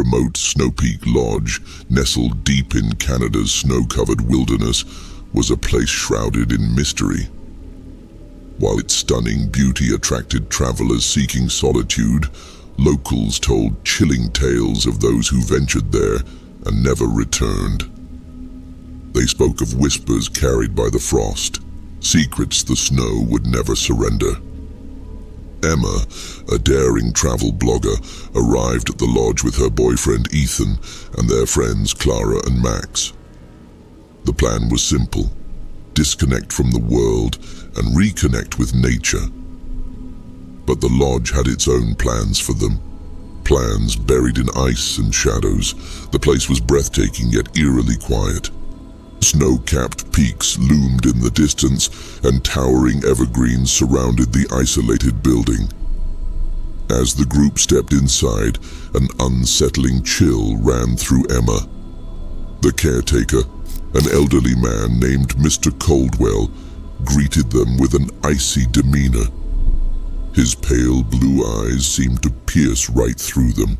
remote Snow Peak Lodge, nestled deep in Canada's snow-covered wilderness, was a place shrouded in mystery. While its stunning beauty attracted travelers seeking solitude, locals told chilling tales of those who ventured there and never returned. They spoke of whispers carried by the frost, secrets the snow would never surrender. Emma, a daring travel blogger, arrived at the lodge with her boyfriend Ethan and their friends Clara and Max. The plan was simple: disconnect from the world and reconnect with nature. But the lodge had its own plans for them. Plans buried in ice and shadows. The place was breathtaking yet eerily quiet. Snow-capped peaks loomed in the distance, and towering evergreens surrounded the isolated building. As the group stepped inside, an unsettling chill ran through Emma. The caretaker, an elderly man named Mr. Coldwell, greeted them with an icy demeanor. His pale blue eyes seemed to pierce right through them.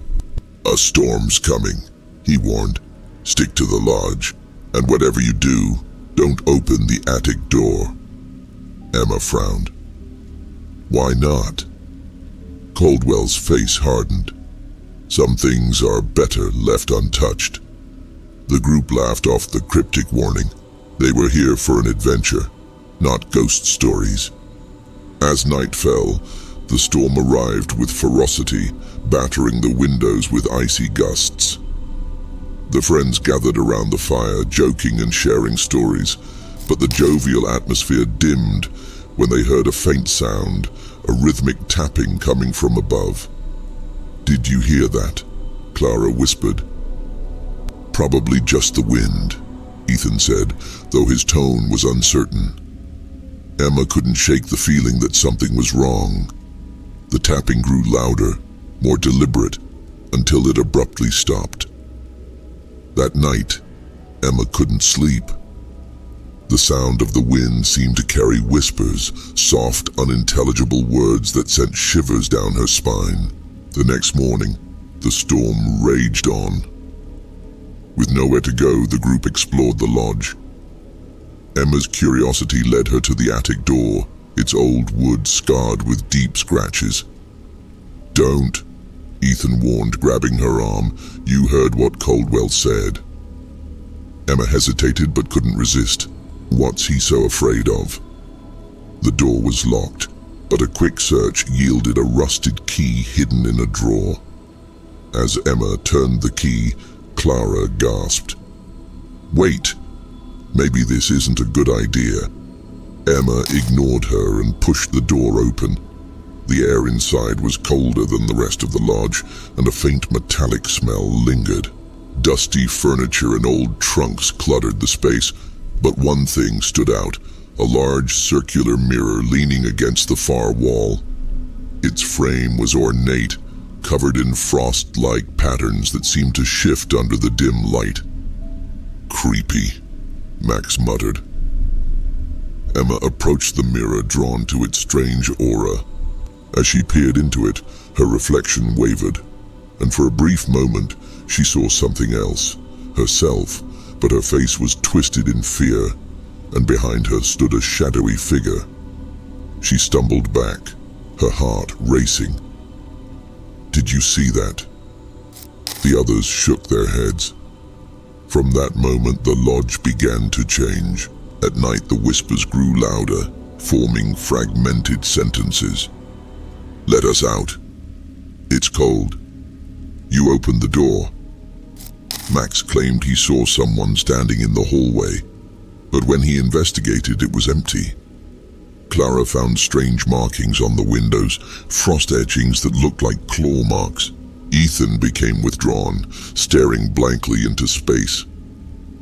"A storm's coming," he warned. "Stick to the lodge. And whatever you do, don't open the attic door." Emma frowned. "Why not?" Coldwell's face hardened. "Some things are better left untouched." The group laughed off the cryptic warning. They were here for an adventure, not ghost stories. As night fell, the storm arrived with ferocity, battering the windows with icy gusts. The friends gathered around the fire, joking and sharing stories, but the jovial atmosphere dimmed when they heard a faint sound, a rhythmic tapping coming from above. "Did you hear that?" Clara whispered. "Probably just the wind," Ethan said, though his tone was uncertain. Emma couldn't shake the feeling that something was wrong. The tapping grew louder, more deliberate, until it abruptly stopped. That night, Emma couldn't sleep. The sound of the wind seemed to carry whispers, soft, unintelligible words that sent shivers down her spine. The next morning, the storm raged on. With nowhere to go, the group explored the lodge. Emma's curiosity led her to the attic door, its old wood scarred with deep scratches. "Don't," Ethan warned, grabbing her arm. "You heard what Coldwell said." Emma hesitated but couldn't resist. What's he so afraid of? The door was locked, but a quick search yielded a rusted key hidden in a drawer. As Emma turned the key, Clara gasped. "Wait! Maybe this isn't a good idea." Emma ignored her and pushed the door open. The air inside was colder than the rest of the lodge, and a faint metallic smell lingered. Dusty furniture and old trunks cluttered the space, but one thing stood out, a large circular mirror leaning against the far wall. Its frame was ornate, covered in frost-like patterns that seemed to shift under the dim light. "Creepy," Max muttered. Emma approached the mirror, drawn to its strange aura. As she peered into it, her reflection wavered, and for a brief moment, she saw something else, herself, but her face was twisted in fear, and behind her stood a shadowy figure. She stumbled back, her heart racing. "Did you see that?" The others shook their heads. From that moment, the lodge began to change. At night, the whispers grew louder, forming fragmented sentences. "Let us out. It's cold. You opened the door." Max claimed he saw someone standing in the hallway, but when he investigated, it was empty. Clara found strange markings on the windows, frost etchings that looked like claw marks. Ethan became withdrawn, staring blankly into space.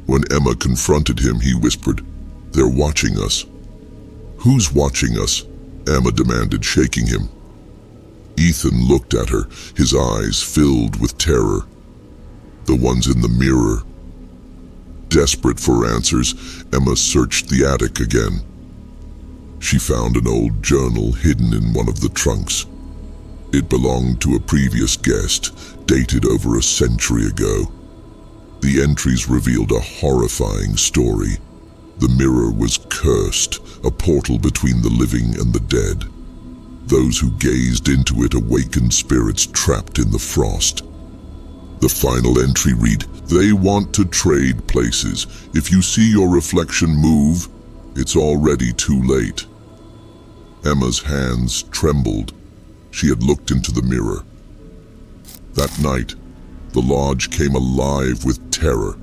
When Emma confronted him, he whispered, "They're watching us." "Who's watching us?" Emma demanded, shaking him. Ethan looked at her, his eyes filled with terror. "The ones in the mirror." Desperate for answers, Emma searched the attic again. She found an old journal hidden in one of the trunks. It belonged to a previous guest, dated over a century ago. The entries revealed a horrifying story. The mirror was cursed, a portal between the living and the dead. Those who gazed into it awakened spirits trapped in the frost. The final entry read, "They want to trade places. If you see your reflection move, it's already too late." Emma's hands trembled. She had looked into the mirror. That night, the lodge came alive with terror.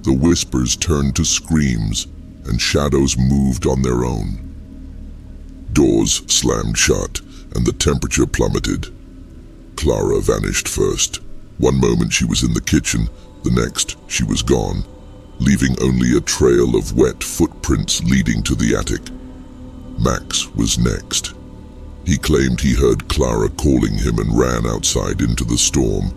The whispers turned to screams, and shadows moved on their own. Doors slammed shut, and the temperature plummeted. Clara vanished first. One moment she was in the kitchen, the next she was gone, leaving only a trail of wet footprints leading to the attic. Max was next. He claimed he heard Clara calling him and ran outside into the storm.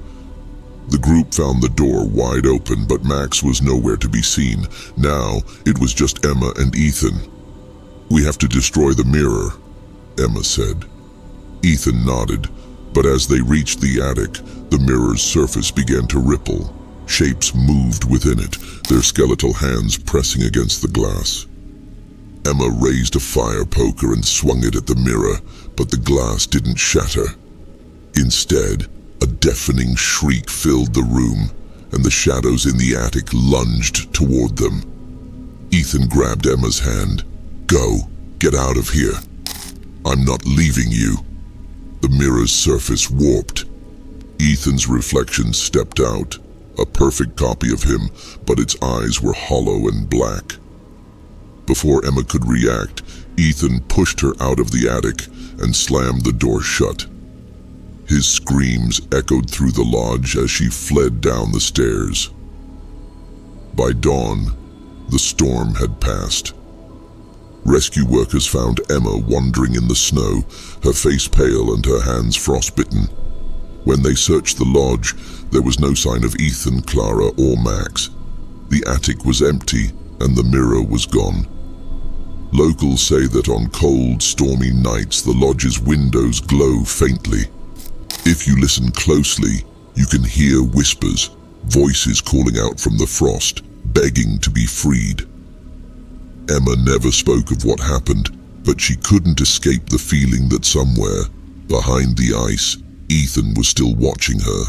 The group found the door wide open, but Max was nowhere to be seen. Now it was just Emma and Ethan. "We have to destroy the mirror," Emma said. Ethan nodded, but as they reached the attic, the mirror's surface began to ripple. Shapes moved within it, their skeletal hands pressing against the glass. Emma raised a fire poker and swung it at the mirror, but the glass didn't shatter. Instead, a deafening shriek filled the room, and the shadows in the attic lunged toward them. Ethan grabbed Emma's hand. "Go, get out of here. I'm not leaving you." The mirror's surface warped. Ethan's reflection stepped out, a perfect copy of him, but its eyes were hollow and black. Before Emma could react, Ethan pushed her out of the attic and slammed the door shut. His screams echoed through the lodge as she fled down the stairs. By dawn, the storm had passed. Rescue workers found Emma wandering in the snow, her face pale and her hands frostbitten. When they searched the lodge, there was no sign of Ethan, Clara, or Max. The attic was empty, and the mirror was gone. Locals say that on cold, stormy nights, the lodge's windows glow faintly. If you listen closely, you can hear whispers, voices calling out from the frost, begging to be freed. Emma never spoke of what happened, but she couldn't escape the feeling that somewhere, behind the ice, Ethan was still watching her.